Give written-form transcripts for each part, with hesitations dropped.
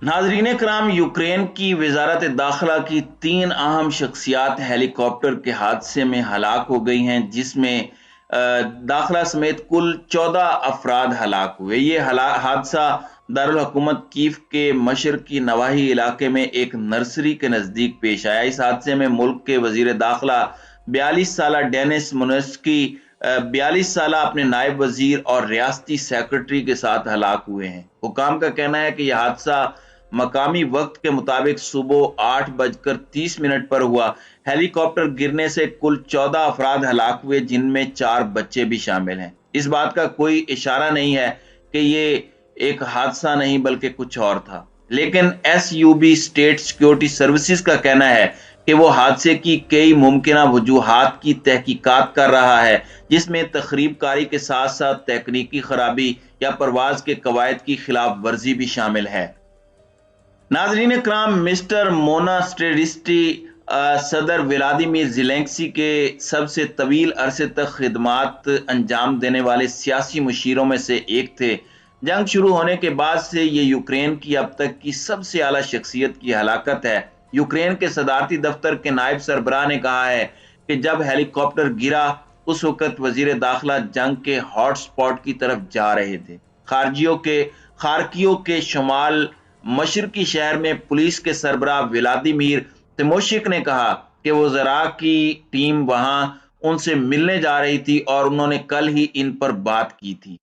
नाजरीन कराम, यूक्रेन की वजारत दाखिला की 3 अहम शख्सियात हेलीकॉप्टर के हादसे में हलाक हो गई हैं, जिसमें दाखिला समेत कुल 14 अफराद हलाक हुए। ये हादसा दारुल हुकूमत कीव के मशरकी नवाही इलाके में एक नर्सरी के नज़दीक पेश आया। इस हादसे में मुल्क के वजीर दाखिला 42 साल डेनिस मुनस्की 42 साल अपने नायब वजीर और रियासती सेक्रेटरी के साथ हलाक हुए हैं। हुकाम का कहना है कि यह हादसा मकामी वक्त के मुताबिक सुबह 8:30 पर हुआ। हेलीकॉप्टर गिरने से कुल 14 अफराद हलाक हुए, जिनमें 4 बच्चे भी शामिल हैं। इस बात का कोई इशारा नहीं है कि ये एक हादसा नहीं बल्कि कुछ और था, लेकिन SUB स्टेट सिक्योरिटी सर्विसेज का कहना है कि वो हादसे की कई मुमकिन वजूहात की तहकीकात कर रहा है, जिसमें तखरीब कारी के साथ साथ तकनीकी खराबी या परवाज के कवायद की खिलाफ वर्जी भी शामिल है। नाजरीन कराम, मिस्टर मोनास्टेरिस्टी सदर व्लादिमीर ज़ेलेंस्की के सबसे तवील अरसे तक खिदमात अंजाम देने वाले सियासी मुशीरों में से एक थे। जंग शुरू होने के बाद से ये यूक्रेन की अब तक की सबसे आला शख्सियत की हलाकत है। यूक्रेन के सदारती दफ्तर के नायब सरबराह ने कहा है कि जब हेलीकॉप्टर गिरा उस वक्त वजीर दाखिला जंग के हॉट स्पॉट की तरफ जा रहे थे। खारकियो के शुमाल मशरकी शहर में पुलिस के सरबराह व्लादिमीर तिमोशिक ने कहा कि वज़रा की टीम वहां उनसे मिलने जा रही थी और उन्होंने कल ही इन पर बात की थी।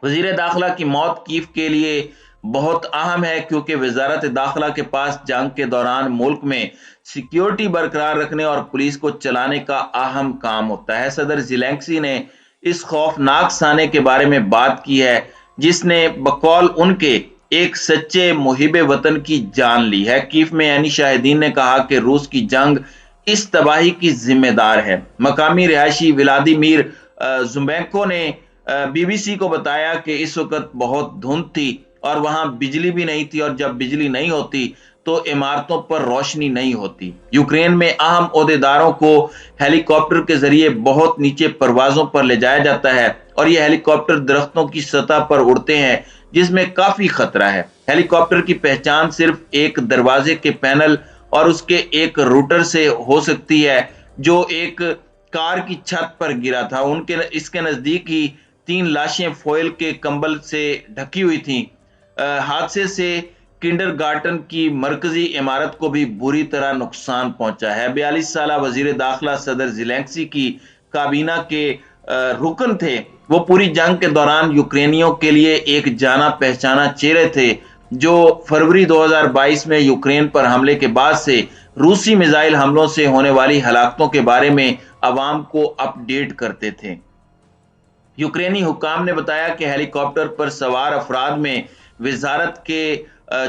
वजीर दाखिला की मौत कीव के लिए बहुत अहम है, क्योंकि वजारत दाखिला के पास जंग के दौरान मुल्क में सिक्योरिटी बरकरार रखने और पुलिस को चलाने का अहम काम होता है। सदर ज़ेलेंस्की ने इस खौफनाक साने के बारे में बात की है, जिसने बकौल उनके एक सच्चे मुहिब वतन की जान ली है। कीव में एनी शाहिदीन ने कहा कि रूस की जंग इस तबाही की जिम्मेदार है। मकामी रिहायशी व्लादिमीर जुम्बेंको ने BBC को बताया कि इस वक्त बहुत धुंध थी और वहां बिजली भी नहीं थी, और जब बिजली नहीं होती तो इमारतों पर रोशनी नहीं होती। यूक्रेन में अहम ओहदेदारों को हेलीकॉप्टर के जरिए बहुत नीचे परवाजों पर ले जाया जाता है, और ये हेलीकॉप्टर दरख्तों की सतह पर उड़ते हैं, जिसमें काफी खतरा है। हेलीकॉप्टर की पहचान सिर्फ एक दरवाजे के पैनल और उसके एक रूटर से हो सकती है, जो एक कार की छत पर गिरा था। इसके नजदीक ही 3 लाशें फॉयल के कंबल से ढकी हुई थीं। हादसे से किंडरगार्टन की मरकजी इमारत को भी बुरी तरह नुकसान पहुंचा है। 42 साल वजीर दाखिला सदर ज़ेलेंस्की की काबीना के रुकन थे। वो पूरी जंग के दौरान यूक्रेनियों के लिए एक जाना पहचाना चेहरे थे, जो फरवरी 2022 में यूक्रेन पर हमले के बाद से रूसी मिसाइल हमलों से होने वाली हलाकतों के बारे में अवाम को अपडेट करते थे। यूक्रेनी हुकाम ने बताया कि हेलीकॉप्टर पर सवार अफराद में वजारत के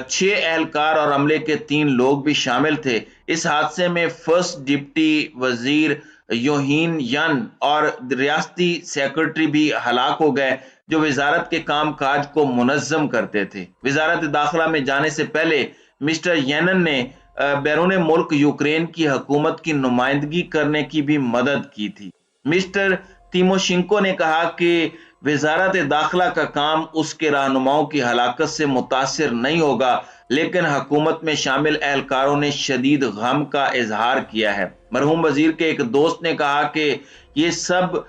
6 एहलकार और अमले के 3 लोग भी शामिल थे। इस हादसे में फर्स्ट डिप्टी वजीर योहीन यन और रियासती सेक्रेटरी भी हलाक हो गए, जो वजारत के काम काज को मुनज्जम करते थे। वजारत दाखिला में जाने से पहले मिस्टर येनन ने बैरून मुल्क यूक्रेन की हुकूमत की नुमाइंदगी करने की भी मदद की थी। मिस्टर तीमोशिंको ने कहा कि वजारत दाखिला का काम उसके रहनुमाओं की हलाकत से मुतासिर नहीं होगा, लेकिन हुकूमत में शामिल एहलकारों ने शदीद गम का इजहार किया है। मरहूम वजीर के एक दोस्त ने कहा कि ये सब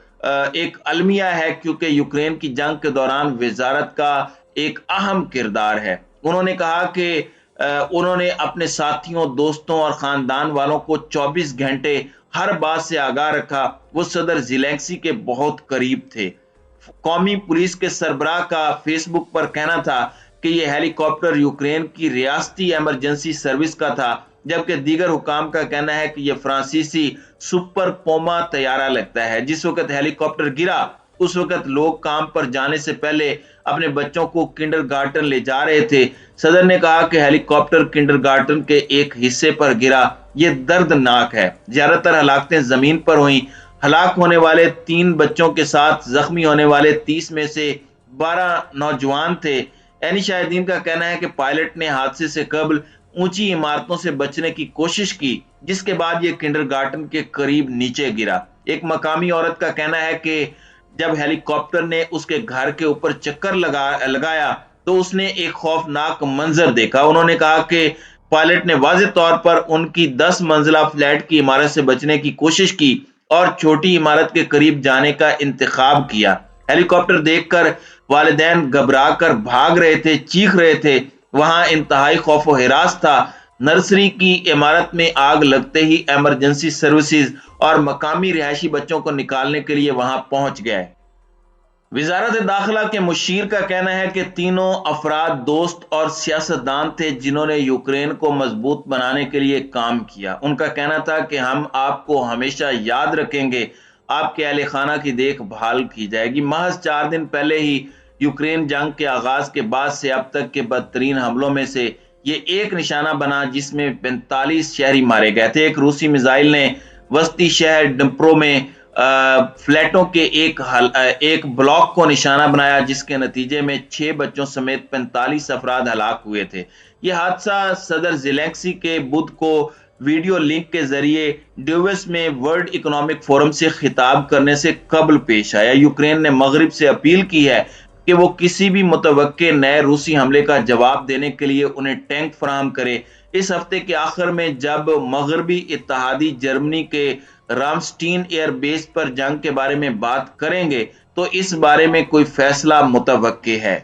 एक अलमिया है, क्योंकि यूक्रेन की जंग के दौरान वजारत का एक अहम किरदार है। उन्होंने कहा कि उन्होंने अपने साथियों, दोस्तों और खानदान वालों को 24 घंटे हर बात से आगाह रखा। वो सदर ज़ेलेंस्की के बहुत करीब थे। कौमी पुलिस के सरबराह का फेसबुक पर कहना था कि यह हेलीकॉप्टर यूक्रेन की रियासती इमरजेंसी सर्विस का था, जबकि दीगर हुकाम का कहना है कि यह फ्रांसीसी सुपर पोमा तैयारा लगता है। जिस वक्त हेलीकॉप्टर गिरा उस वक्त लोग काम पर जाने से पहले अपने बच्चों को किंडरगार्टन ले जा रहे थे। सदर ने कहा कि हेलीकॉप्टर किंडरगार्टन के एक हिस्से पर गिरा। ये दर्दनाक है। ज्यादातर हलाकतें जमीन पर हुई। हलाक होने वाले 3 बच्चों के साथ जख्मी होने वाले 30 में से 12 नौजवान थे। एनी शाहिदीन का कहना है कि पायलट ने हादसे से कबल ऊंची इमारतों से बचने की कोशिश की, जिसके बाद ये किंडरगार्टन के करीब नीचे गिरा। एक मकामी औरत का कहना है कि जब हेलीकॉप्टर ने उसके घर के ऊपर चक्कर लगाया تو اس نے ایک خوفناک منظر دیکھا۔ انہوں نے کہا کہ پائلٹ نے واضح طور پر ان کی 10 منزلہ فلیٹ کی عمارت سے بچنے کی کوشش کی اور چھوٹی عمارت کے قریب جانے کا انتخاب کیا۔ ہیلی کاپٹر دیکھ کر والدین گھبرا کر بھاگ رہے تھے، چیخ رہے تھے۔ وہاں انتہائی خوف و ہراس تھا۔ نرسری کی عمارت میں آگ لگتے ہی ایمرجنسی سروسز اور مقامی رہائشی بچوں کو نکالنے کے لیے وہاں پہنچ گئے۔ وزارت داخلہ کے مشیر کا کہنا ہے کہ تینوں افراد دوست اور سیاستدان تھے جنہوں نے یوکرین کو مضبوط بنانے کے لیے کام کیا۔ ان کا کہنا تھا کہ ہم آپ کو ہمیشہ یاد رکھیں گے، آپ کے اہل خانہ کی دیکھ بھال کی جائے گی۔ محض 4 دن پہلے ہی یوکرین جنگ کے آغاز کے بعد سے اب تک کے بدترین حملوں میں سے یہ ایک نشانہ بنا جس میں 45 شہری مارے گئے تھے۔ ایک روسی میزائل نے وسطی شہر ڈنپرو میں فلیٹوں کے ایک بلاک کو نشانہ بنایا، جس کے نتیجے میں 6 بچوں سمیت 45 افراد ہلاک ہوئے تھے۔ یہ حادثہ صدر زیلنسکی کے بدھ کو ویڈیو لنک کے ذریعے ڈیووس میں ورلڈ اکنامک فورم سے خطاب کرنے سے قبل پیش آیا۔ یوکرین نے مغرب سے اپیل کی ہے کہ وہ کسی بھی متوقع نئے روسی حملے کا جواب دینے کے لیے انہیں ٹینک فراہم کرے۔ اس ہفتے کے آخر میں جب مغربی اتحادی جرمنی کے رامسٹین ایئر بیس پر جنگ کے بارے میں بات کریں گے تو اس بارے میں کوئی فیصلہ متوقع ہے۔